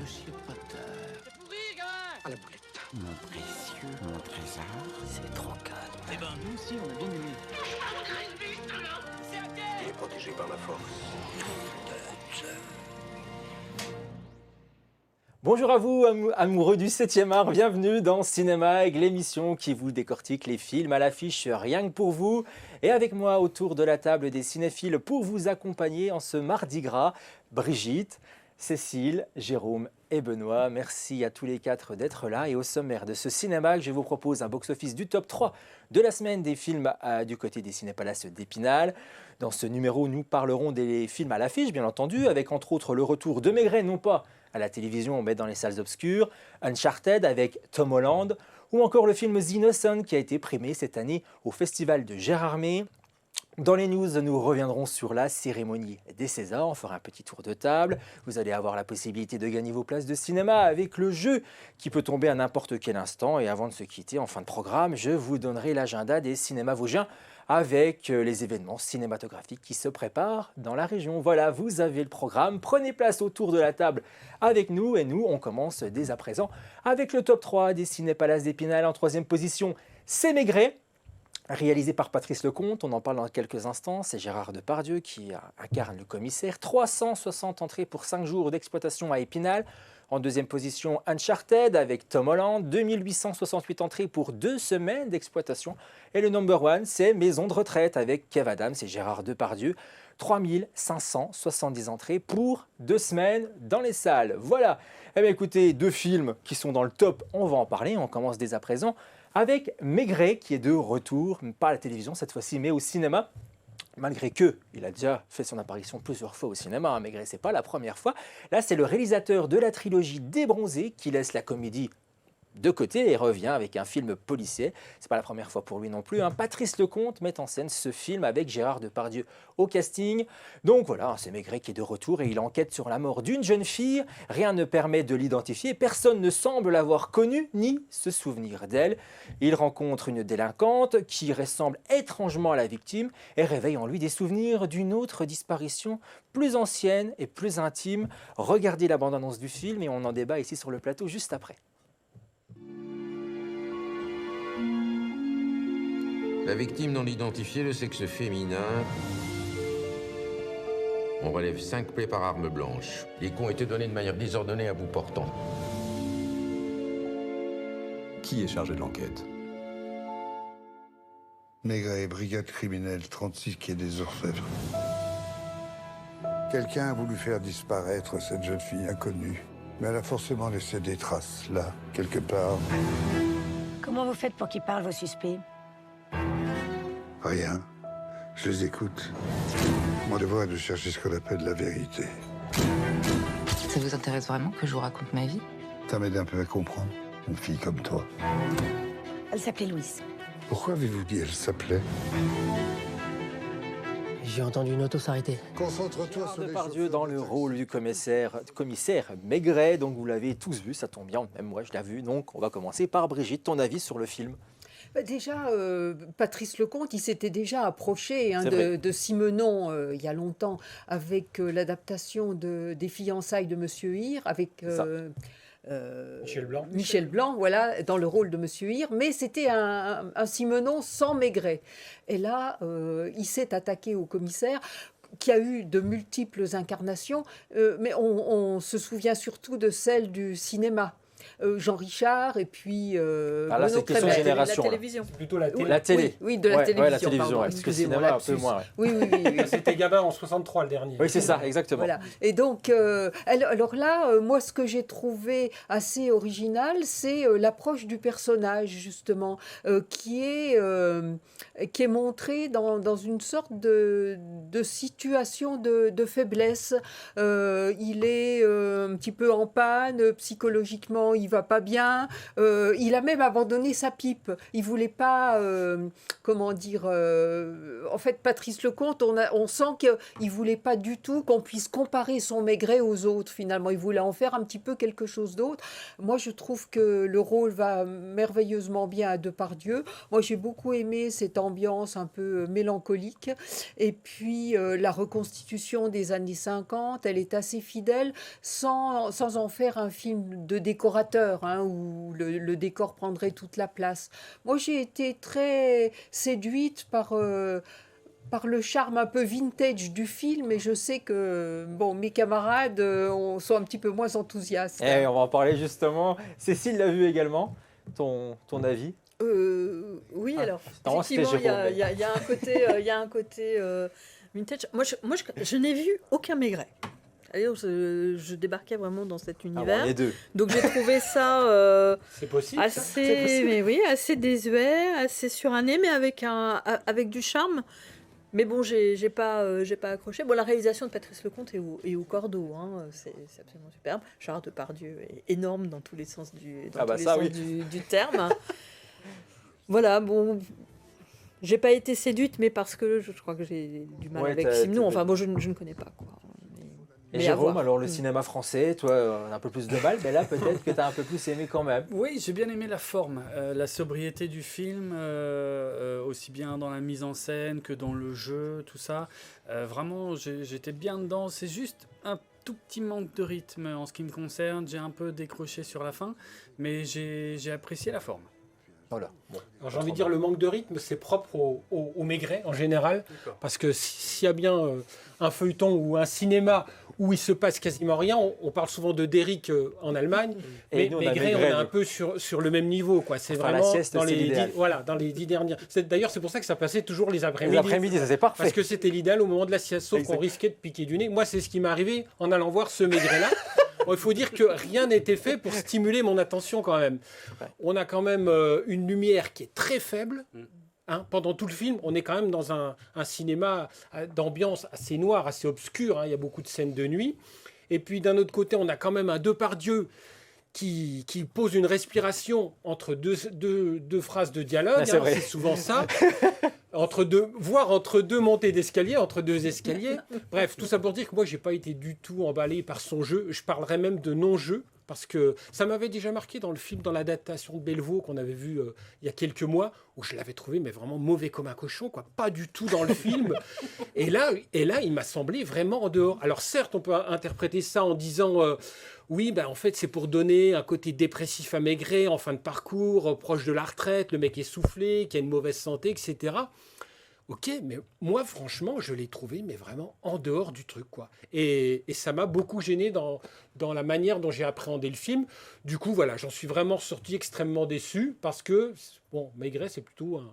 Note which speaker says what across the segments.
Speaker 1: Monsieur Potter.
Speaker 2: C'est pourri, gamin.
Speaker 1: À la boulette. Mon précieux, mon trésor, c'est trop calme.
Speaker 2: Eh ben, nous aussi, on a bien aimé. C'est à terre.
Speaker 3: Il est protégé par la force.
Speaker 4: Bonjour à vous, amoureux du 7e art, bienvenue dans Cinémag, l'émission qui vous décortique les films à l'affiche rien que pour vous. Et avec moi autour de la table des cinéphiles pour vous accompagner en ce mardi gras, Brigitte, Cécile, Jérôme et Benoît. Merci à tous les quatre d'être là. Et au sommaire de ce Cinémag, je vous propose un box-office du top 3 de la semaine des films du côté des Cinépalaces d'Épinal. Dans ce numéro, nous parlerons des films à l'affiche, bien entendu, avec entre autres le retour de Maigret, non pas à la télévision, mais dans les salles obscures, Uncharted avec Tom Holland, ou encore le film The Innocent qui a été primé cette année au Festival de Gérardmer. Dans les news, nous reviendrons sur la cérémonie des Césars. On fera un petit tour de table. Vous allez avoir la possibilité de gagner vos places de cinéma avec le jeu qui peut tomber à n'importe quel instant. Et avant de se quitter, en fin de programme, je vous donnerai l'agenda des cinémas vosgiens avec les événements cinématographiques qui se préparent dans la région. Voilà, vous avez le programme. Prenez place autour de la table avec nous. Et nous, on commence dès à présent avec le top 3 des Cinépalaces d'Épinal. En troisième position, c'est Maigret. Réalisé par Patrice Lecomte, on en parle dans quelques instants, c'est Gérard Depardieu qui incarne le commissaire. 360 entrées pour 5 jours d'exploitation à Épinal. En deuxième position, Uncharted avec Tom Holland, 2868 entrées pour 2 semaines d'exploitation. Et le number one, c'est Maison de retraite avec Kev Adams et Gérard Depardieu. 3570 entrées pour 2 semaines dans les salles. Voilà, eh bien, écoutez, 2 films qui sont dans le top, on va en parler, on commence dès à présent avec Maigret qui est de retour, pas à la télévision cette fois-ci, mais au cinéma. Malgré qu'il a déjà fait son apparition plusieurs fois au cinéma, Maigret, c'est pas la première fois. Là, c'est le réalisateur de la trilogie des Bronzés qui laisse la comédie de côté et revient avec un film policier. C'est pas la première fois pour lui non plus. Patrice Lecomte met en scène ce film avec Gérard Depardieu au casting. Donc voilà, c'est Maigret qui est de retour et il enquête sur la mort d'une jeune fille. Rien ne permet de l'identifier. Personne ne semble l'avoir connue ni se souvenir d'elle. Il rencontre une délinquante qui ressemble étrangement à la victime et réveille en lui des souvenirs d'une autre disparition plus ancienne et plus intime. Regardez la bande-annonce du film et on en débat ici sur le plateau juste après.
Speaker 5: La victime non identifiée, le sexe féminin. On relève 5 plaies par arme blanche. Les coups ont été donnés de manière désordonnée à bout portant.
Speaker 6: Qui est chargé de l'enquête?
Speaker 7: Maigret, brigade criminelle 36 quai des Orfèvres. Quelqu'un a voulu faire disparaître cette jeune fille inconnue. Mais elle a forcément laissé des traces, là, quelque part.
Speaker 8: Comment vous faites pour qu'ils parlent, vos suspects?
Speaker 7: Rien. Je les écoute. Mon devoir est de chercher ce qu'on appelle la vérité.
Speaker 9: Ça vous intéresse vraiment que je vous raconte ma vie?
Speaker 7: Ça m'aide un peu à comprendre, une fille comme toi.
Speaker 8: Elle s'appelait Louise.
Speaker 7: Pourquoi avez-vous dit elle s'appelait?
Speaker 10: J'ai entendu une auto s'arrêter.
Speaker 7: Concentre-toi
Speaker 4: Gérard
Speaker 7: sur les
Speaker 4: Depardieu
Speaker 7: chauffeurs
Speaker 4: dans
Speaker 7: de
Speaker 4: le
Speaker 7: taxi.
Speaker 4: rôle du commissaire Maigret, donc vous l'avez tous vu, ça tombe bien, même moi je l'ai vu, donc on va commencer par Brigitte, ton avis sur le film?
Speaker 11: Déjà, Patrice Lecomte, il s'était déjà approché
Speaker 4: C'est vrai.
Speaker 11: de Simenon il y a longtemps avec l'adaptation des fiançailles de Monsieur Hir, avec
Speaker 4: Ça.
Speaker 11: Michel Blanc, voilà, dans le rôle de Monsieur Hir, mais c'était un Simenon sans Maigret. Et là, il s'est attaqué au commissaire qui a eu de multiples incarnations, mais on se souvient surtout de celle du cinéma. Jean Richard et puis
Speaker 4: Ah, là,
Speaker 11: Bruno
Speaker 4: c'est question de
Speaker 11: Kremer.
Speaker 4: génération.
Speaker 2: La
Speaker 4: là.
Speaker 2: télévision.
Speaker 10: C'est plutôt la télé.
Speaker 4: La télé.
Speaker 11: Oui, de la
Speaker 4: Ouais,
Speaker 11: télévision.
Speaker 4: ouais, la télévision,
Speaker 11: pardon,
Speaker 4: ouais, parce que le
Speaker 11: excusez-moi,
Speaker 4: cinéma, un peu
Speaker 11: lapsus.
Speaker 4: moins. Ouais.
Speaker 11: Oui.
Speaker 10: C'était Gabin en 63 le dernier.
Speaker 4: Oui, c'est ça, exactement.
Speaker 11: Voilà. Et donc, alors là, moi, ce que j'ai trouvé assez original, c'est l'approche du personnage, justement, qui est montré dans une sorte de situation de faiblesse. Il est un petit peu en panne psychologiquement moment, il va pas bien. Il a même abandonné sa pipe. Il voulait pas, comment dire. En fait, Patrice Lecomte, on sent qu'il voulait pas du tout qu'on puisse comparer son Maigret aux autres. Finalement, il voulait en faire un petit peu quelque chose d'autre. Moi, je trouve que le rôle va merveilleusement bien à Depardieu. Moi, j'ai beaucoup aimé cette ambiance un peu mélancolique. Et puis, la reconstitution des années 50, elle est assez fidèle, sans en faire un film de décorateur, hein, où le décor prendrait toute la place. Moi, j'ai été très séduite par le charme un peu vintage du film, et je sais que bon, mes camarades sont un petit peu moins enthousiastes.
Speaker 4: On va en parler justement. Cécile l'a vu également. Ton avis?
Speaker 3: Oui, alors
Speaker 4: non,
Speaker 3: effectivement, il y a un côté vintage. Moi, je n'ai vu aucun Maigret. Alors, je débarquais vraiment dans cet univers.
Speaker 4: Les deux.
Speaker 3: Donc j'ai trouvé ça
Speaker 10: c'est possible,
Speaker 3: assez, mais oui, assez désuet, assez suranné, mais avec du charme. Mais bon, j'ai pas accroché. Bon, la réalisation de Patrice Lecomte est au cordeau, hein, c'est absolument superbe. Gérard Depardieu est énorme dans tous les sens du terme. Voilà, bon, j'ai pas été séduite, mais parce que je crois que j'ai du mal avec Simon. Enfin, bon, je ne connais pas, quoi.
Speaker 4: Et Jérôme, alors le cinéma français, toi, un peu plus de mal, mais là peut-être que tu as un peu plus aimé quand même.
Speaker 12: Oui, j'ai bien aimé la forme, la sobriété du film, aussi bien dans la mise en scène que dans le jeu, tout ça. Vraiment, j'étais bien dedans. C'est juste un tout petit manque de rythme en ce qui me concerne. J'ai un peu décroché sur la fin, mais j'ai apprécié la forme.
Speaker 4: Voilà. Bon,
Speaker 10: alors j'ai envie de dire le manque de rythme, c'est propre au Maigret en général, parce que s'il y a bien un feuilleton ou un cinéma où il se passe quasiment rien, on parle souvent de Derrick en Allemagne, mais Maigret, on est un peu sur le même niveau, quoi. C'est vraiment dans les 10 dernières. D'ailleurs, c'est pour ça que ça passait toujours les après-midi.
Speaker 4: Les après-midi, ça c'est parfait.
Speaker 10: Parce que c'était l'idéal au moment de la sieste, sauf qu'on risquait de piquer du nez. Moi, c'est ce qui m'est arrivé en allant voir ce Maigret-là. Il faut dire que rien n'était fait pour stimuler mon attention quand même. Ouais. On a quand même une lumière qui est très faible. Hein, pendant tout le film, on est quand même dans un cinéma d'ambiance assez noire, assez obscur. Hein, il y a beaucoup de scènes de nuit. Et puis d'un autre côté, on a quand même un Depardieu qui pose une respiration entre deux phrases de dialogue.
Speaker 4: Ah, c'est
Speaker 10: souvent ça. Entre deux montées d'escalier, entre deux escaliers. Bref, tout ça pour dire que moi, j'ai pas été du tout emballé par son jeu. Je parlerais même de non-jeu, parce que ça m'avait déjà marqué dans le film, dans l'adaptation de Bellevaux qu'on avait vu il y a quelques mois, où je l'avais trouvé mais vraiment mauvais comme un cochon, quoi. Pas du tout dans le film. Et là, il m'a semblé vraiment en dehors. Alors certes, on peut interpréter ça en disant... oui, ben en fait, c'est pour donner un côté dépressif à Maigret en fin de parcours, proche de la retraite, le mec est soufflé, qui a une mauvaise santé, etc. Ok, mais moi, franchement, je l'ai trouvé, mais vraiment en dehors du truc, quoi. Et ça m'a beaucoup gêné dans la manière dont j'ai appréhendé le film. Du coup, voilà, j'en suis vraiment sorti extrêmement déçu, parce que, bon, Maigret, c'est plutôt un...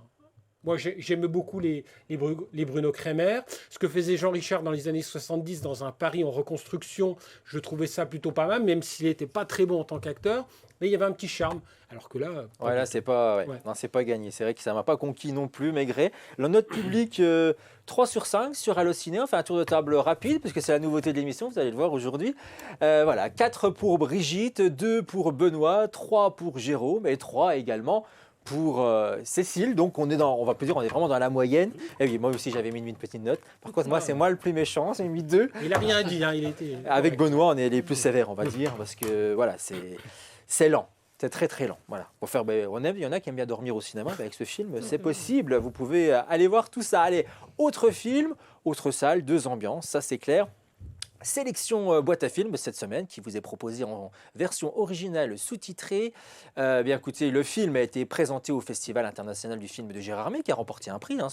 Speaker 10: Moi, j'aime beaucoup les Bruno Kremer. Ce que faisait Jean Richard dans les années 70 dans un Paris en reconstruction, je trouvais ça plutôt pas mal, même s'il n'était pas très bon en tant qu'acteur. Mais il y avait un petit charme. Alors que là...
Speaker 4: Ouais, là, c'est pas, non, c'est pas gagné. C'est vrai que ça ne m'a pas conquis non plus, Maigret. Le note public, 3 sur 5 sur Allociné. On fait un tour de table rapide, parce que c'est la nouveauté de l'émission, vous allez le voir aujourd'hui. Voilà, 4 pour Brigitte, 2 pour Benoît, 3 pour Jérôme et 3 également pour Cécile. Donc on va plus dire, on est vraiment dans la moyenne. Et oui, moi aussi j'avais mis une petite note. Par contre, moi c'est moi le plus méchant, j'ai mis 2.
Speaker 10: Il n'a rien dit, hein, il était...
Speaker 4: Avec Benoît, on est les plus sévères, on va dire, parce que voilà, c'est lent. C'est très très lent. Voilà. Pour faire, il y en a qui aiment bien dormir au cinéma, avec ce film, c'est possible. Vous pouvez aller voir tout ça. Allez, autre film, autre salle, 2 ambiances, ça c'est clair. Sélection boîte à films cette semaine qui vous est proposée en version originale sous-titrée. Bien écoutez, le film a été présenté au Festival international du film de Gérardmer qui a remporté un prix, hein,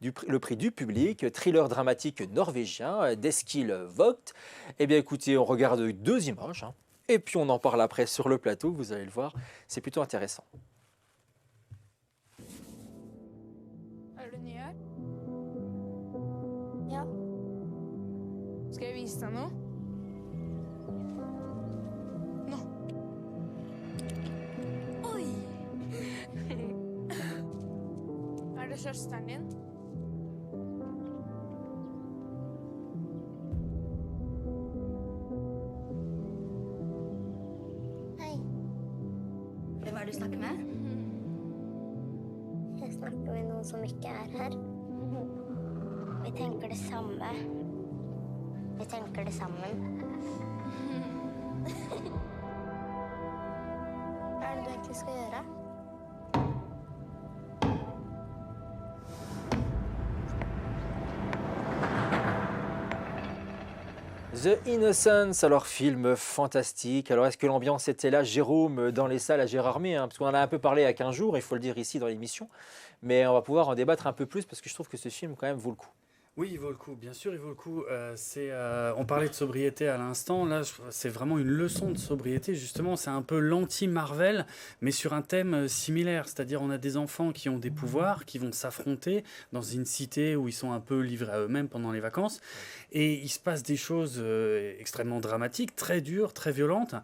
Speaker 4: le prix du public, thriller dramatique norvégien d'Eskil Vogt. Eh bien écoutez, on regarde 2 images, hein, et puis on en parle après sur le plateau, vous allez le voir, c'est plutôt intéressant.
Speaker 13: Skal jeg vise deg noe? Nå. Oi! Det søsteren din?
Speaker 14: Hei. du snakker med?
Speaker 15: Jeg snakker med noen som ikke er her. Vi tenker det samme. Vi tenker det sammen. Hva er det du egentlig skal gjøre?
Speaker 4: The Innocents, alors film fantastique. Alors est-ce que l'ambiance était là, Jérôme, dans les salles à Gérardmer, hein, parce qu'on en a un peu parlé il y a 15 jours, il faut le dire ici dans l'émission, mais on va pouvoir en débattre un peu plus parce que je trouve que ce film quand même vaut le coup.
Speaker 12: Oui, il vaut le coup, bien sûr, il vaut le coup. On parlait de sobriété à l'instant, là, c'est vraiment une leçon de sobriété, justement. C'est un peu l'anti-Marvel, mais sur un thème similaire. C'est-à-dire, on a des enfants qui ont des pouvoirs, qui vont s'affronter dans une cité où ils sont un peu livrés à eux-mêmes pendant les vacances. Et il se passe des choses extrêmement dramatiques, très dures, très violentes.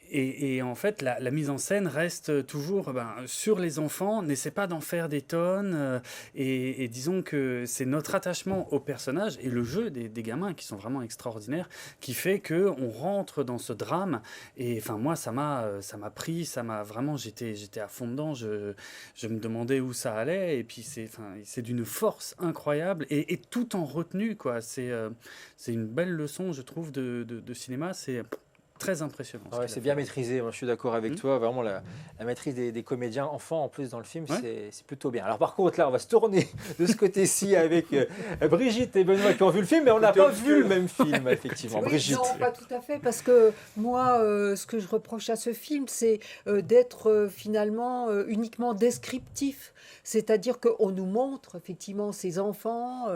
Speaker 12: Et en fait, la mise en scène reste toujours sur les enfants, n'essaie pas d'en faire des tonnes. Et disons que c'est notre attachement aux personnages et le jeu des gamins qui sont vraiment extraordinaires qui fait qu'on rentre dans ce drame. Et enfin, moi, ça m'a pris, vraiment, j'étais à fond dedans. Je me demandais où ça allait. Et puis, c'est d'une force incroyable et tout en retenue, quoi. C'est une belle leçon, je trouve, de cinéma. C'est très impressionnant.
Speaker 4: Ouais, c'est bien maîtrisé, moi, je suis d'accord avec toi. Vraiment, la maîtrise des comédiens enfants en plus dans le film, c'est plutôt bien. Alors par contre, là, on va se tourner de ce côté-ci avec Brigitte et Benoît qui ont vu le film, mais on n'a pas vu le même film, effectivement.
Speaker 11: Oui,
Speaker 4: Brigitte.
Speaker 11: non, pas tout à fait, parce que moi, ce que je reproche à ce film, c'est d'être finalement uniquement descriptif. C'est-à-dire qu'on nous montre effectivement ces enfants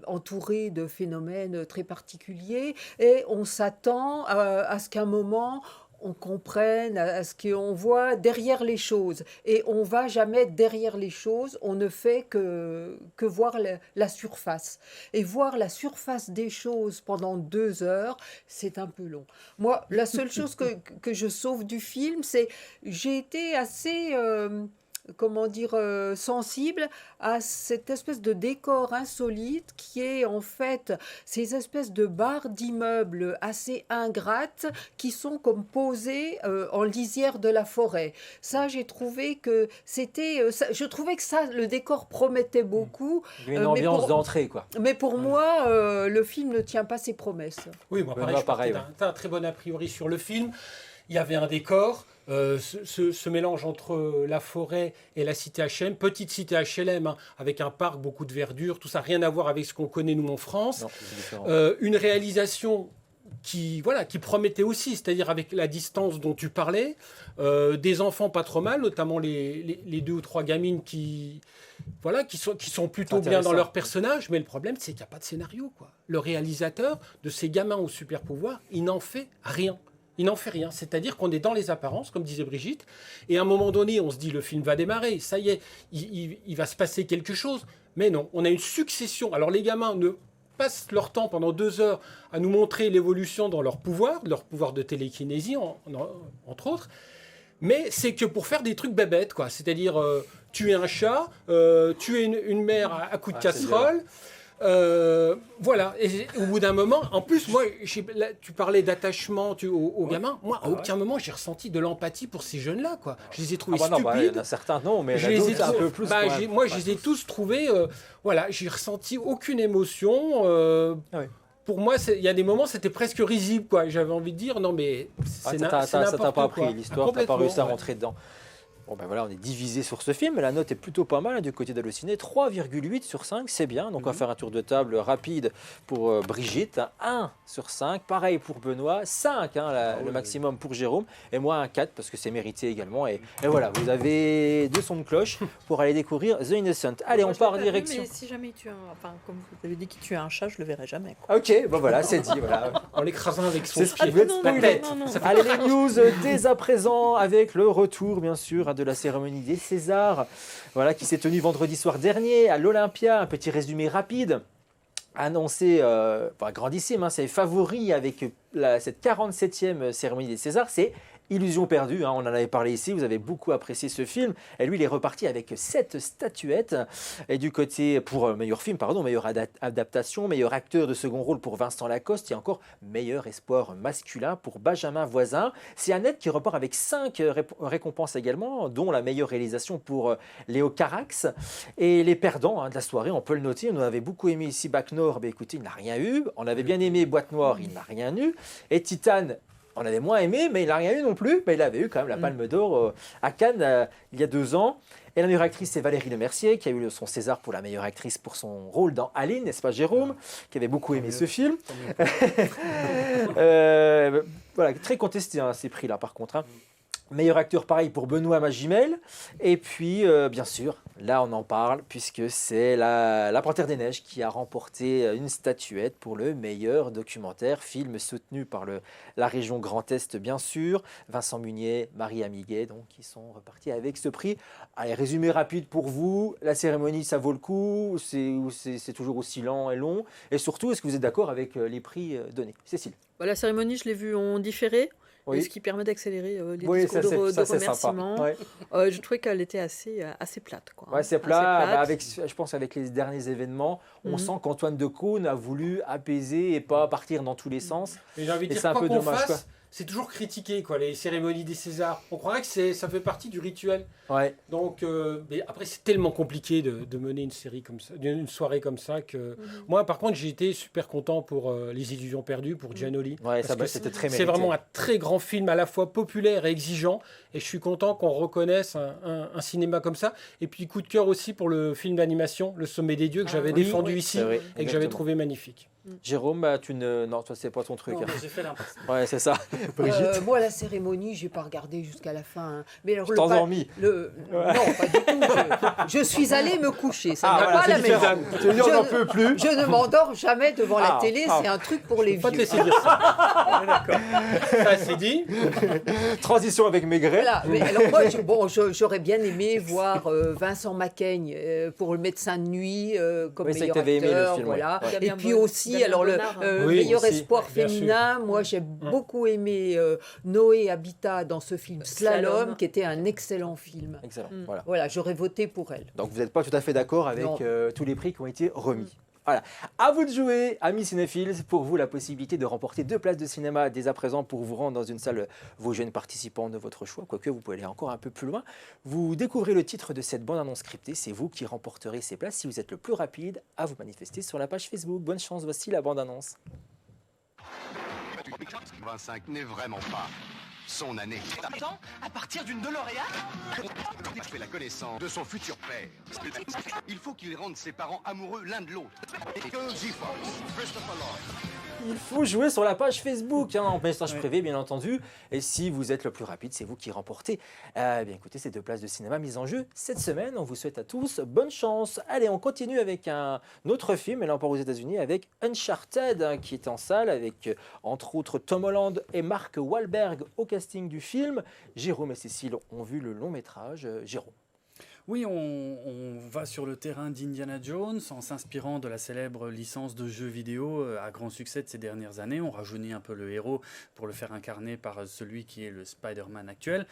Speaker 11: entourés de phénomènes très particuliers et on s'attend à ce qu'à un moment on comprenne, à ce qu'on voit derrière les choses. Et on ne va jamais derrière les choses, on ne fait que voir la surface. Et voir la surface des choses pendant 2 heures, c'est un peu long. Moi, la seule chose que je sauve du film, c'est j'ai été assez... sensible à cette espèce de décor insolite qui est en fait ces espèces de barres d'immeubles assez ingrates qui sont comme posées en lisière de la forêt. Ça, j'ai trouvé que c'était... je trouvais que ça, le décor promettait beaucoup.
Speaker 4: Il y a une ambiance d'entrée, quoi.
Speaker 11: Mais pour moi, le film ne tient pas ses promesses.
Speaker 10: Oui, moi, pareil, t'as un très bon a priori sur le film. Il y avait un décor, ce mélange entre la forêt et la cité HLM, petite cité HLM, hein, avec un parc, beaucoup de verdure, tout ça, rien à voir avec ce qu'on connaît nous en France. Non, une réalisation qui promettait aussi, c'est-à-dire avec la distance dont tu parlais, des enfants pas trop mal, notamment les 2 ou 3 gamines qui sont plutôt bien dans leur personnage, mais le problème c'est qu'il n'y a pas de scénario, quoi. Le réalisateur de ces gamins au super pouvoir, il n'en fait rien. Il n'en fait rien, c'est-à-dire qu'on est dans les apparences, comme disait Brigitte, et à un moment donné, on se dit le film va démarrer, ça y est, il va se passer quelque chose, mais non, on a une succession. Alors les gamins ne passent leur temps pendant 2 heures à nous montrer l'évolution dans leur pouvoir de télékinésie, entre autres, mais c'est que pour faire des trucs bébêtes, quoi, c'est-à-dire tuer un chat, tuer une mère à coups de casserole. Voilà, et au bout d'un moment, en plus, moi, tu parlais d'attachement aux gamins. Moi, à aucun moment, j'ai ressenti de l'empathie pour ces jeunes-là, quoi. Je les ai trouvés stupides.
Speaker 4: Il y en a certains, non, mais il y en a d'autres un peu plus.
Speaker 10: Moi, je les ai tous trouvés. J'ai ressenti aucune émotion. Pour moi, il y a des moments, c'était presque risible, quoi. J'avais envie de dire, non, mais c'est n'importe quoi.
Speaker 4: Ça t'a pas pris l'histoire, t'as pas réussi à rentrer dedans. Bon ben voilà, on est divisé sur ce film, mais la note est plutôt pas mal du côté d'Allociné, 3,8 sur 5, c'est bien. Donc on va faire un tour de table rapide pour Brigitte, 1 sur 5, pareil pour Benoît, 5 le maximum pour Jérôme, et moi un 4 parce que c'est mérité également. Et voilà, vous avez 2 sons de cloche pour aller découvrir The Innocent. Allez, on part en direction.
Speaker 3: Mais si jamais comme vous avez dit qu'il tuait un chat, je le verrai jamais, quoi.
Speaker 4: Ok, bon voilà, c'est dit. Voilà.
Speaker 10: En l'écrasant avec son pied.
Speaker 4: La tête. Allez, les news dès à présent avec le retour, bien sûr, de la cérémonie des Césars, qui s'est tenue vendredi soir dernier à l'Olympia. Un petit résumé rapide. Annoncé, grandissime, c'est favori avec cette 47e cérémonie des Césars, c'est Illusion perdue, hein, on en avait parlé ici, vous avez beaucoup apprécié ce film. Et lui, il est reparti avec 7 statuettes. Et du côté, pour meilleur film, pardon, meilleure adaptation, meilleur acteur de second rôle pour Vincent Lacoste, et encore meilleur espoir masculin pour Benjamin Voisin. C'est Annette qui repart avec 5 récompenses également, dont la meilleure réalisation pour Léo Carax. Et les perdants de la soirée, on peut le noter, on avait beaucoup aimé ici Bac Nord, écoutez, il n'a rien eu. On avait bien aimé Boîte Noire, il n'a rien eu. Et Titane, on avait moins aimé, mais il n'a rien eu non plus. Mais il avait eu quand même la Palme d'Or à Cannes il y a 2 ans. Et la meilleure actrice, c'est Valérie Lemercier, qui a eu son César pour la meilleure actrice pour son rôle dans Aline, n'est-ce pas Jérôme, qui avait beaucoup aimé ce film. Voilà, très contesté ces prix-là par contre. Hein. Meilleur acteur, pareil pour Benoît Magimel. Et puis, bien sûr, là on en parle, puisque c'est la Panthère des Neiges qui a remporté une statuette pour le meilleur documentaire, film soutenu par la région Grand Est, bien sûr. Vincent Munier, Marie Amiguet, donc, qui sont repartis avec ce prix. Allez, résumé rapide pour vous. La cérémonie, ça vaut le coup. C'est toujours aussi lent et long. Et surtout, est-ce que vous êtes d'accord avec les prix donnés? Cécile?
Speaker 3: La cérémonie, je l'ai vue en différé.
Speaker 4: Oui.
Speaker 3: Et ce qui permet d'accélérer les
Speaker 4: ça,
Speaker 3: discours de
Speaker 4: c'est
Speaker 3: remerciement.
Speaker 4: sympa.
Speaker 3: Je trouvais qu'elle était assez plate. Quoi.
Speaker 4: Ouais, c'est plat. Je pense avec les derniers événements, on sent qu'Antoine Decaune a voulu apaiser et pas partir dans tous les sens.
Speaker 10: Et j'ai envie de dire,
Speaker 4: c'est un
Speaker 10: quoi
Speaker 4: peu
Speaker 10: qu'on
Speaker 4: dommage.
Speaker 10: fasse, c'est toujours critiqué, quoi, les cérémonies des Césars. On croirait que ça fait partie du rituel.
Speaker 4: Ouais.
Speaker 10: Donc, mais après, c'est tellement compliqué de mener une série comme ça, une soirée comme ça que moi, par contre, j'ai été super content pour Les Illusions perdues, pour Giannoli.
Speaker 4: Ouais,
Speaker 10: parce que
Speaker 4: c'était très
Speaker 10: c'est
Speaker 4: mérité.
Speaker 10: vraiment un très grand film, à la fois populaire et exigeant. Et je suis content qu'on reconnaisse un cinéma comme ça. Et puis, coup de cœur aussi pour le film d'animation, Le Sommet des Dieux, que j'avais défendu ici et que j'avais trouvé magnifique.
Speaker 4: Jérôme, non, toi, c'est pas ton truc.
Speaker 12: Non,
Speaker 4: hein.
Speaker 12: mais j'ai fait l'impasse.
Speaker 4: Ouais, c'est ça. Brigitte,
Speaker 11: Moi, la cérémonie, j'ai pas regardé jusqu'à la fin. Hein. Mais alors,
Speaker 4: tu t'es endormi.
Speaker 11: Non, pas du tout. Je suis allée me coucher. Ça n'est pas
Speaker 4: c'est
Speaker 11: la
Speaker 4: différent.
Speaker 11: maison.
Speaker 4: Tu dis, on n'en peut plus.
Speaker 11: Je ne m'endors jamais devant la télé. C'est un truc pour les
Speaker 10: Pas te
Speaker 11: vieux.
Speaker 10: laisser dire ça. D'accord. Ça, c'est dit.
Speaker 4: Transition avec Maigret.
Speaker 11: Voilà. Mais alors moi, j'aurais bien aimé voir Vincent Macaigne pour le médecin de nuit comme
Speaker 4: Oui, c'est
Speaker 11: meilleur
Speaker 4: que t'avais aimé le
Speaker 11: acteur.
Speaker 4: film,
Speaker 11: voilà.
Speaker 4: ouais.
Speaker 11: Et puis aussi, alors le
Speaker 10: Oui,
Speaker 11: meilleur
Speaker 10: aussi.
Speaker 11: espoir
Speaker 10: Bien
Speaker 11: féminin. Moi, j'ai beaucoup aimé Noé Habitat dans ce film Slalom, qui était un excellent film.
Speaker 4: Excellent. Voilà.
Speaker 11: Voilà, j'aurais voté pour elle.
Speaker 4: Donc vous n'êtes pas tout à fait d'accord avec tous les prix qui ont été remis. Voilà. À vous de jouer, amis cinéphiles. Pour vous, la possibilité de remporter 2 places de cinéma dès à présent pour vous rendre dans une salle, vos jeunes participants de votre choix. Quoique, vous pouvez aller encore un peu plus loin. Vous découvrez le titre de cette bande-annonce scriptée. C'est vous qui remporterez ces places si vous êtes le plus rapide à vous manifester sur la page Facebook. Bonne chance, voici la bande-annonce.
Speaker 14: 25 n'est vraiment pas son année.
Speaker 2: Attends, à partir d'une DeLorean?
Speaker 14: Je fais la connaissance de son futur père. Il faut qu'il rende ses parents amoureux l'un de l'autre. Et que G-Force, Christopher Lloyd.
Speaker 4: Il faut jouer sur la page Facebook, en message privé bien entendu. Et si vous êtes le plus rapide, c'est vous qui remportez. Bien écoutez, ces 2 places de cinéma mises en jeu cette semaine. On vous souhaite à tous bonne chance. Allez, on continue avec un autre film, et là on part aux États-Unis avec Uncharted, qui est en salle avec entre autres Tom Holland et Mark Wahlberg au casting du film. Jérôme et Cécile ont vu le long métrage. Jérôme.
Speaker 12: Oui, on va sur le terrain d'Indiana Jones en s'inspirant de la célèbre licence de jeux vidéo à grand succès de ces dernières années. On rajeunit un peu le héros pour le faire incarner par celui qui est le Spider-Man actuel.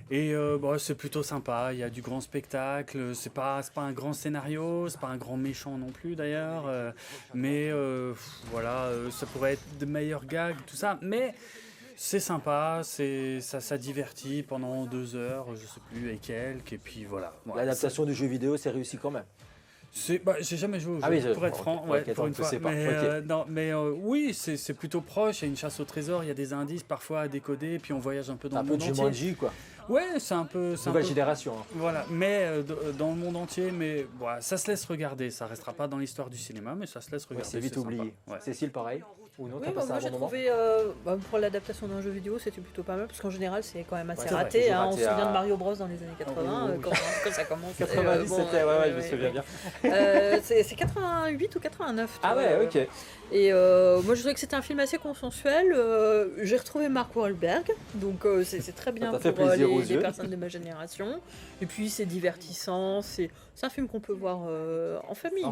Speaker 12: Et c'est plutôt sympa, il y a du grand spectacle, c'est pas un grand scénario, c'est pas un grand méchant non plus d'ailleurs, mais ça pourrait être de meilleurs gags, tout ça, mais... C'est sympa, ça divertit pendant 2 heures, je sais plus, et quelques, et puis voilà.
Speaker 4: L'adaptation du jeu vidéo, c'est réussi quand même.
Speaker 12: J'ai jamais joué au jeu, pour être franc, pour une fois. Oui, c'est plutôt proche, il y a une chasse au trésor, il y a des indices parfois à décoder, puis on voyage un peu dans le monde entier.
Speaker 4: Un peu de Jumanji, quoi.
Speaker 12: Ouais, c'est un peu...
Speaker 4: Nouvelle génération. Hein.
Speaker 12: Voilà, mais dans le monde entier, mais ça se laisse regarder, ça restera pas dans l'histoire du cinéma, mais ça se laisse regarder.
Speaker 4: C'est vite oublié.
Speaker 12: Ouais.
Speaker 4: Cécile, pareil? Ou non,
Speaker 3: Oui, moi j'ai trouvé, pour l'adaptation d'un jeu vidéo, c'était plutôt pas mal, parce qu'en général, c'est quand même assez raté. On se souvient de Mario Bros dans les années 80, quand ça commence.
Speaker 4: 90, c'était, je me souviens bien.
Speaker 3: C'est 88 ou 89.
Speaker 4: Ah ouais, ok.
Speaker 3: Et moi, je trouvais que c'était un film assez consensuel. J'ai retrouvé Mark Wahlberg, donc c'est très bien pour les personnes de ma génération. Et puis, c'est divertissant, c'est un film qu'on peut voir en famille.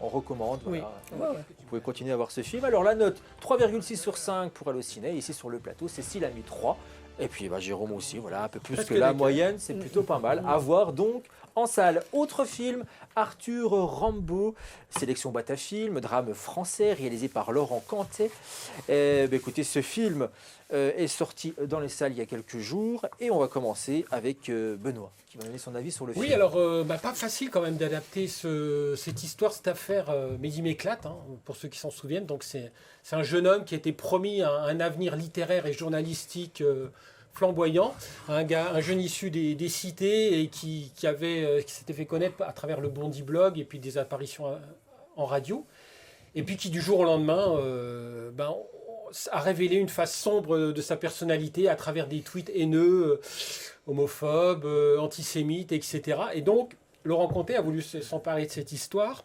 Speaker 4: On recommande.
Speaker 3: Oui.
Speaker 4: Voilà. Vous pouvez continuer à voir ce film. Alors, la note 3,6 sur 5 pour aller au ciné. Ici, sur le plateau, Cécile a mis 3. Et puis Jérôme aussi, voilà, un peu plus
Speaker 10: Presque
Speaker 4: que la
Speaker 10: d'écart.
Speaker 4: moyenne, c'est plutôt pas mal. À voir donc en salle. Autre film, Arthur Rimbaud, sélection boîte à film, drame français réalisé par Laurent Cantet. Écoutez, ce film est sorti dans les salles il y a quelques jours et on va commencer avec Benoît qui va donner son avis sur le film.
Speaker 10: Oui, alors pas facile quand même d'adapter cette histoire, cette affaire Mehdi m'éclate, hein, pour ceux qui s'en souviennent. Donc c'est un jeune homme qui a été promis un avenir littéraire et journalistique flamboyant, un jeune issu des cités et qui s'était fait connaître à travers le Bondi Blog et puis des apparitions en radio, et puis qui du jour au lendemain a révélé une face sombre de sa personnalité à travers des tweets haineux, homophobes, antisémites, etc. Et donc Laurent Cantet a voulu s'emparer de cette histoire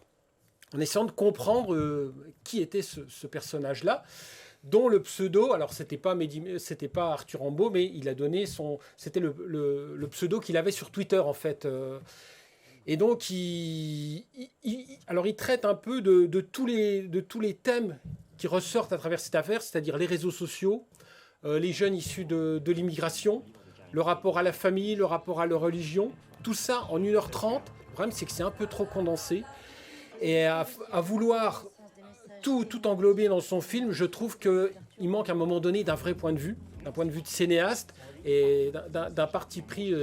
Speaker 10: en essayant de comprendre qui était ce personnage-là, dont le pseudo, alors c'était pas Arthur Rimbaud, mais il a donné c'était le pseudo qu'il avait sur Twitter en fait. Et donc il traite un peu de tous les thèmes qui ressortent à travers cette affaire, c'est-à-dire les réseaux sociaux, les jeunes issus de l'immigration, le rapport à la famille, le rapport à la religion, tout ça en 1h30. Le problème c'est que c'est un peu trop condensé. Et à vouloir tout englober dans son film, je trouve qu'il manque à un moment donné d'un vrai point de vue de cinéaste et d'un parti pris,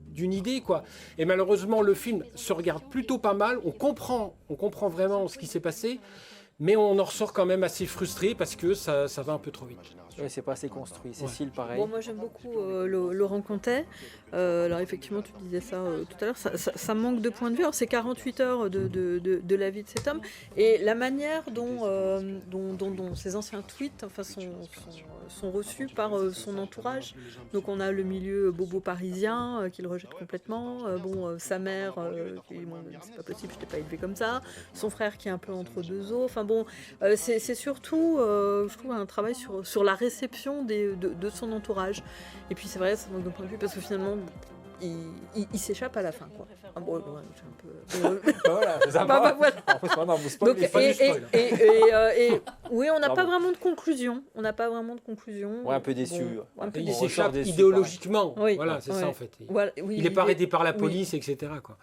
Speaker 10: d'une idée, quoi. Et malheureusement, le film se regarde plutôt pas mal, on comprend vraiment ce qui s'est passé, mais on en ressort quand même assez frustré parce que ça va un peu trop vite.
Speaker 4: Oui, c'est pas assez construit. Cécile, pareil.
Speaker 3: Bon, moi j'aime beaucoup Laurent Cantet. Alors effectivement, tu disais ça tout à l'heure, ça manque de point de vue. Alors c'est 48 heures de la vie de cet homme. Et la manière dont ces anciens tweets sont reçus par son entourage. Donc on a le milieu bobo parisien qui le rejette complètement. Sa mère, qui dit, c'est pas possible, je t'ai pas élevé comme ça. Son frère qui est un peu entre deux eaux. Enfin bon, c'est surtout, je trouve, un travail sur la réception de son entourage. Et puis c'est vrai, ça manque de point de vue parce que finalement il s'échappe à la fin, quoi. Ah bon, c'est un peu...
Speaker 4: voilà, c'est sympa.
Speaker 3: Voilà.
Speaker 4: En plus, maintenant, vous spoilez,
Speaker 3: Donc,
Speaker 4: pas du spoil.
Speaker 3: oui, on n'a pas vraiment de conclusion.
Speaker 4: Ouais, un peu déçu.
Speaker 3: Un peu
Speaker 10: Il
Speaker 3: déçu.
Speaker 10: s'échappe idéologiquement.
Speaker 3: Oui.
Speaker 10: Voilà, c'est ça en fait.
Speaker 3: Voilà, oui,
Speaker 10: il n'est pas arrêté par la police, etc. Quoi.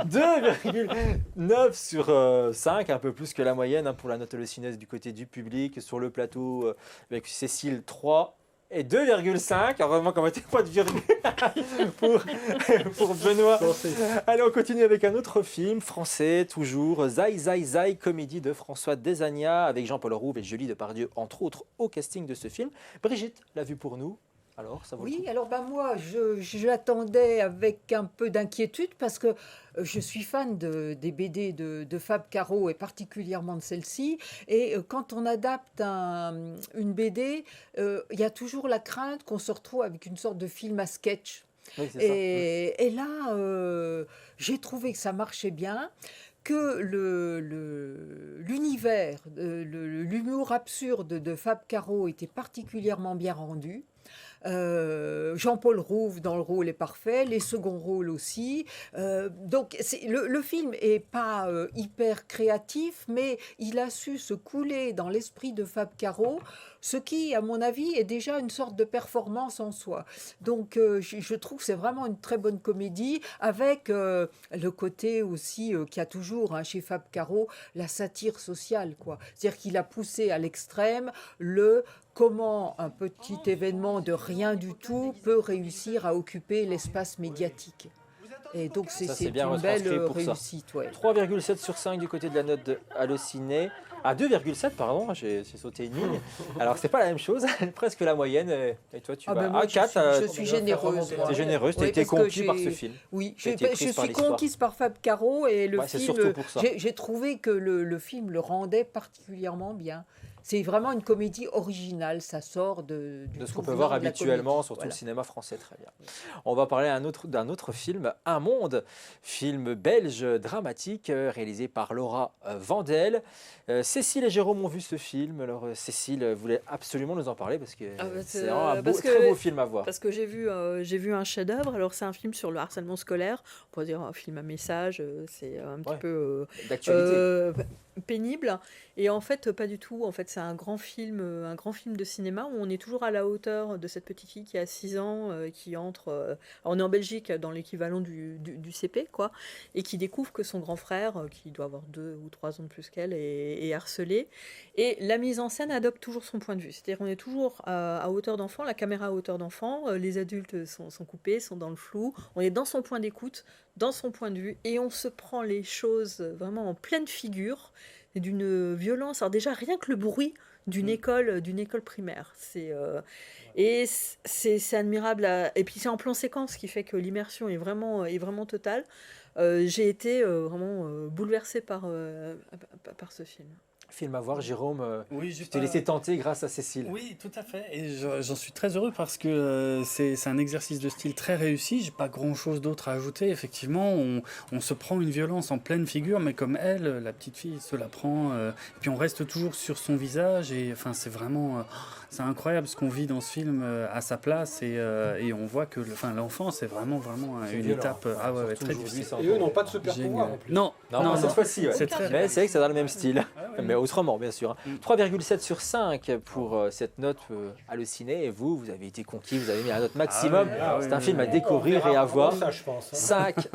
Speaker 4: 2,9 sur 5, un peu plus que la moyenne pour la note hallucineuse du côté du public. Sur le plateau, avec Cécile, 3 et 2,5. Heureusement qu'on mettait pas de virgule pour Benoît. Allez, on continue avec un autre film français, toujours Zai Zai Zai, comédie de François Desagna avec Jean-Paul Rouve et Julie Depardieu, entre autres, au casting de ce film. Brigitte l'a vu pour nous. Alors, ça vaut le coup.
Speaker 11: Alors moi, je l'attendais avec un peu d'inquiétude parce que je suis fan des BD de Fab Caro et particulièrement de celle-ci. Et quand on adapte une BD, il y a toujours la crainte qu'on se retrouve avec une sorte de film à sketch.
Speaker 4: Oui, c'est
Speaker 11: et là, j'ai trouvé que ça marchait bien, que l'univers, l'humour absurde de Fab Caro était particulièrement bien rendu. Jean-Paul Rouve dans le rôle est parfait, les seconds rôles aussi. Donc le film est pas hyper créatif, mais il a su se couler dans l'esprit de Fab Caro, ce qui, à mon avis, est déjà une sorte de performance en soi. Donc je trouve que c'est vraiment une très bonne comédie, avec le côté aussi qu'il y a toujours chez Fab Caro, la satire sociale, quoi. C'est-à-dire qu'il a poussé à l'extrême comment un petit événement de rien du tout peut réussir à occuper l'espace médiatique. Et donc c'est une belle réussite. Ouais.
Speaker 4: 3,7 sur 5 du côté de la note de Allociné. Ah, 2,7, pardon, j'ai sauté une ligne. Alors, c'est pas la même chose, presque la moyenne. Et toi, tu vas à 4.
Speaker 11: Je suis généreuse.
Speaker 4: Tu es généreuse, tu as été conquis par ce film.
Speaker 11: Oui, je suis conquise par Fab Caro et le film, j'ai trouvé que le film le rendait particulièrement bien. C'est vraiment une comédie originale, ça sort de
Speaker 4: ce qu'on peut voir habituellement, surtout le cinéma français, très bien. On va parler d'un autre film, Un Monde, film belge dramatique réalisé par Laura Vandel. Cécile et Jérôme ont vu ce film. Alors Cécile voulait absolument nous en parler parce que c'est un très beau film à voir.
Speaker 3: Parce que j'ai vu un chef-d'œuvre. Alors c'est un film sur le harcèlement scolaire. On pourrait dire un film à message. C'est un petit peu
Speaker 4: d'actualité.
Speaker 3: pénible. Et en fait, pas du tout. En fait, c'est un grand film de cinéma où on est toujours à la hauteur de cette petite fille qui a 6 ans, qui entre. On est en Belgique, dans l'équivalent du CP, quoi, et qui découvre que son grand frère, qui doit avoir 2 ou 3 ans de plus qu'elle, est harcelé. Et la mise en scène adopte toujours son point de vue. C'est-à-dire qu'on est toujours à hauteur d'enfant, la caméra à hauteur d'enfant, les adultes sont coupés, sont dans le flou. On est dans son point d'écoute, dans son point de vue, et on se prend les choses vraiment en pleine figure, d'une violence. Alors déjà, rien que le bruit d'une école primaire, c'est admirable. Et puis c'est en plan séquence, ce qui fait que l'immersion est vraiment totale. J'ai été vraiment bouleversée par ce film.
Speaker 4: Film à voir, Jérôme.
Speaker 12: Oui,
Speaker 4: tu t'es laissé tenter grâce à Cécile.
Speaker 12: Oui, tout à fait. Et j'en suis très heureux parce que c'est un exercice de style très réussi. J'ai pas grand-chose d'autre à ajouter. Effectivement, on se prend une violence en pleine figure, mais comme elle, la petite fille se la prend. Et puis on reste toujours sur son visage. Et enfin, c'est vraiment, c'est incroyable ce qu'on vit dans ce film à sa place. Et on voit que, l'enfant, c'est vraiment une étape. Très difficile.
Speaker 10: Et eux n'ont pas de super pouvoir en plus.
Speaker 12: Non,
Speaker 4: cette fois-ci. Ouais.
Speaker 12: C'est très.
Speaker 4: Mais c'est vrai que c'est dans le même style. Mais autrement, bien sûr. 3,7 sur 5 pour cette note hallucinée. Et vous avez été conquis, vous avez mis la note maximum. C'est un film à découvrir et à voir.
Speaker 10: Ça, je pense,
Speaker 4: 5,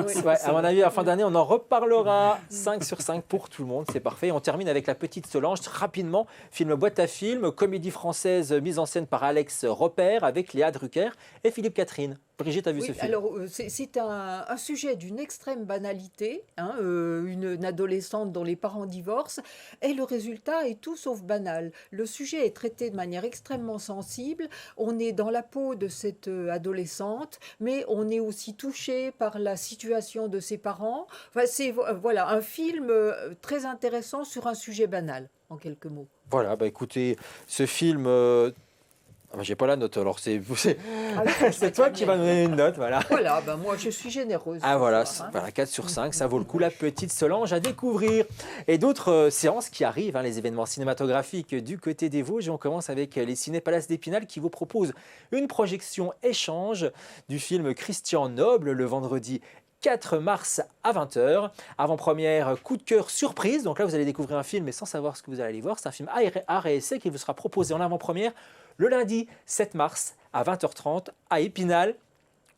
Speaker 4: à mon avis, à la fin d'année, on en reparlera. 5 sur 5 pour tout le monde, c'est parfait. On termine avec La Petite Solange, rapidement. Film boîte à film, comédie française mise en scène par Alex Repère avec Léa Drucker et Philippe Catherine. Brigitte a vu ce film.
Speaker 11: Alors, c'est un sujet d'une extrême banalité, une adolescente dont les parents divorcent, et le résultat est tout sauf banal. Le sujet est traité de manière extrêmement sensible, on est dans la peau de cette adolescente, mais on est aussi touché par la situation de ses parents. Enfin, c'est un film très intéressant sur un sujet banal, en quelques mots.
Speaker 4: Voilà, écoutez, ce film... j'ai pas la note, alors c'est toi qui vas donner une note, voilà.
Speaker 11: Voilà, moi je suis généreuse.
Speaker 4: Voilà, 4 sur 5, ça vaut le coup, La Petite Solange à découvrir. Et d'autres séances qui arrivent, les événements cinématographiques du côté des Vosges. On commence avec les Ciné-Palaces d'Épinal qui vous proposent une projection échange du film Christian Noble le vendredi 4 mars à 20h. Avant-première, coup de cœur surprise. Donc là, vous allez découvrir un film mais sans savoir ce que vous allez aller voir. C'est un film art et essai qui vous sera proposé en avant-première le lundi 7 mars à 20h30 à Épinal.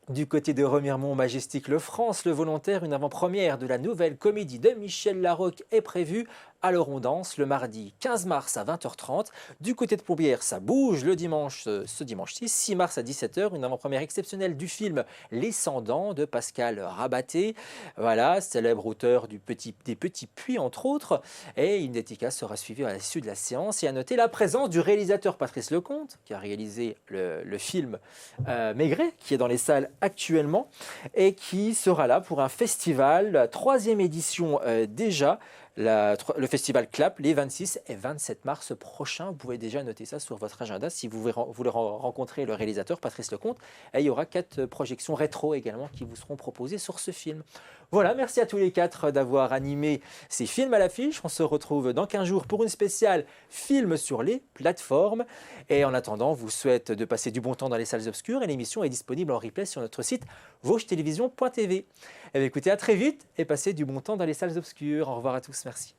Speaker 4: Du côté de Remiremont Majestic Le France, le volontaire, une avant-première de la nouvelle comédie de Michel Larocque est prévue. Alors on danse le mardi 15 mars à 20h30. Du côté de Plombières, ça bouge ce dimanche 6 mars à 17h. Une avant-première exceptionnelle du film Les Sans-Dents de Pascal Rabaté. Voilà, célèbre auteur des Petits Puits entre autres. Et une dédicace sera suivie à l'issue de la séance. Et à noter la présence du réalisateur Patrice Lecomte, qui a réalisé le film Maigret, qui est dans les salles actuellement, et qui sera là pour un festival, la 3e édition déjà. Le festival CLAP les 26 et 27 mars prochains. Vous pouvez déjà noter ça sur votre agenda si vous voulez rencontrer le réalisateur Patrice Lecomte. Et il y aura 4 projections rétro également qui vous seront proposées sur ce film. Voilà, merci à tous les 4 d'avoir animé ces films à l'affiche. On se retrouve dans 15 jours pour une spéciale film sur les plateformes. Et en attendant, vous souhaite de passer du bon temps dans les salles obscures et l'émission est disponible en replay sur notre site vosgetelevision.tv. Écoutez, à très vite et passez du bon temps dans les salles obscures. Au revoir à tous, merci.